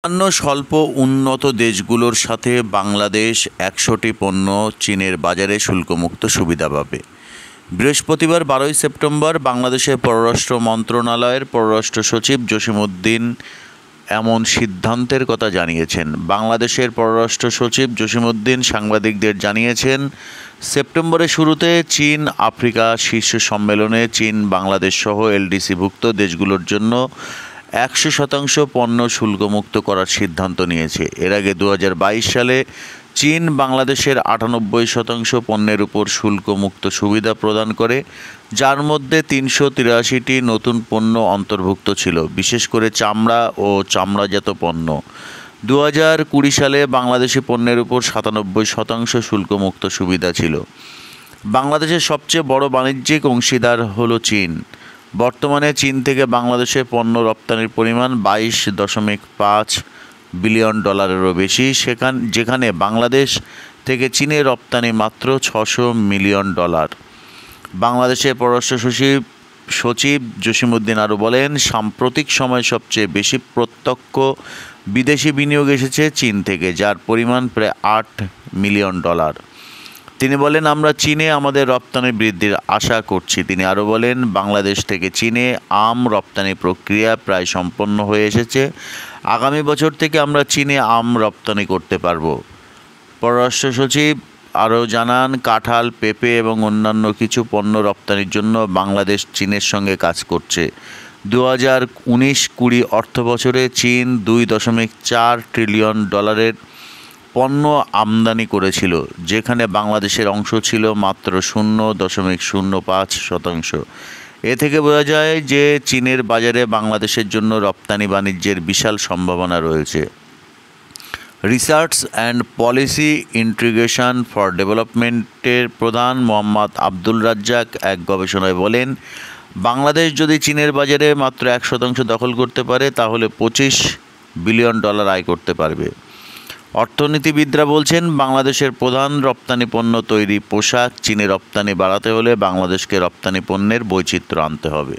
অন্যান্য স্বল্প উন্নত দেশগুলোর সাথে বাংলাদেশ ১০০টি পণ্য চীনের বাজারে শুল্কমুক্ত সুবিধা পাবে। বৃহস্পতিবার ১২ই সেপ্টেম্বর বাংলাদেশের পররাষ্ট্র মন্ত্রণালয়ের পররাষ্ট্র সচিব জসিমউদ্দিন এমন সিদ্ধান্তের কথা জানিয়েছেন। বাংলাদেশের পররাষ্ট্র সচিব জসিমউদ্দিন সাংবাদিকদের জানিয়েছেন, সেপ্টেম্বরের শুরুতে চীন আফ্রিকা শীর্ষ সম্মেলনে চীন বাংলাদেশ সহ এলডিসিভুক্ত দেশগুলোর জন্য ১০০% পণ্য শুল্কমুক্ত করার সিদ্ধান্ত নিয়েছে। এর আগে ২০২২ সালে চীন বাংলাদেশের ৯৮% পণ্যের উপর শুল্কমুক্ত সুবিধা প্রদান করে, যার মধ্যে ৩৮৩টি নতুন পণ্য অন্তর্ভুক্ত ছিল, বিশেষ করে চামড়া ও চামড়াজাত পণ্য। ২০২০ সালে বাংলাদেশি পণ্যের উপর ৯৭% শুল্কমুক্ত সুবিধা ছিল। বাংলাদেশের সবচেয়ে বড় বাণিজ্যিক অংশীদার হলো চীন। বর্তমানে চীন থেকে বাংলাদেশে পণ্য রপ্তানির পরিমাণ $২২.৫ বিলিয়ন বেশি, যেখানে বাংলাদেশ থেকে চীনে রপ্তানি মাত্র $৬০০ মিলিয়ন। বাংলাদেশের পররাষ্ট্র সচিব জসিমউদ্দিন আরও বলেন, সাম্প্রতিক সময়ে সবচেয়ে বেশি প্রত্যক্ষ বিদেশি বিনিয়োগ এসেছে চীন থেকে, যার পরিমাণ প্রায় $৮ মিলিয়ন। তিনি বলেন, আমরা চীনে আমাদের রপ্তানি বৃদ্ধির আশা করছি। তিনি আরও বলেন, বাংলাদেশ থেকে চীনে আম রপ্তানি প্রক্রিয়া প্রায় সম্পন্ন হয়ে এসেছে। আগামী বছর থেকে আমরা চীনে আম রপ্তানি করতে পারব। পররাষ্ট্র সচিব আরও জানান, কাঁঠাল, পেঁপে এবং অন্যান্য কিছু পণ্য রপ্তানির জন্য বাংলাদেশ চীনের সঙ্গে কাজ করছে। ২০১৯-২০ অর্থবছরে চীন $২.৪ ট্রিলিয়ন পণ্য আমদানি করেছিল, যেখানে বাংলাদেশের অংশ ছিল মাত্র ০.০৫%। এ থেকে বোঝা যায় যে চীনের বাজারে বাংলাদেশের জন্য রপ্তানি বাণিজ্যের বিশাল সম্ভাবনা রয়েছে। Research and policy integration for ডেভেলপমেন্টের প্রধান মোহাম্মদ আব্দুল রাজ্জাক এক গবেষণায় বলেন, বাংলাদেশ যদি চীনের বাজারে মাত্র ১% দখল করতে পারে, তাহলে $২৫ বিলিয়ন আয় করতে পারবে। অর্থনীতিবিদরা বলছেন, বাংলাদেশের প্রধান রপ্তানি পণ্য তৈরি পোশাক। চীনে রপ্তানি বাড়াতে হলে বাংলাদেশকে রপ্তানি পণ্যের বৈচিত্র্য আনতে হবে।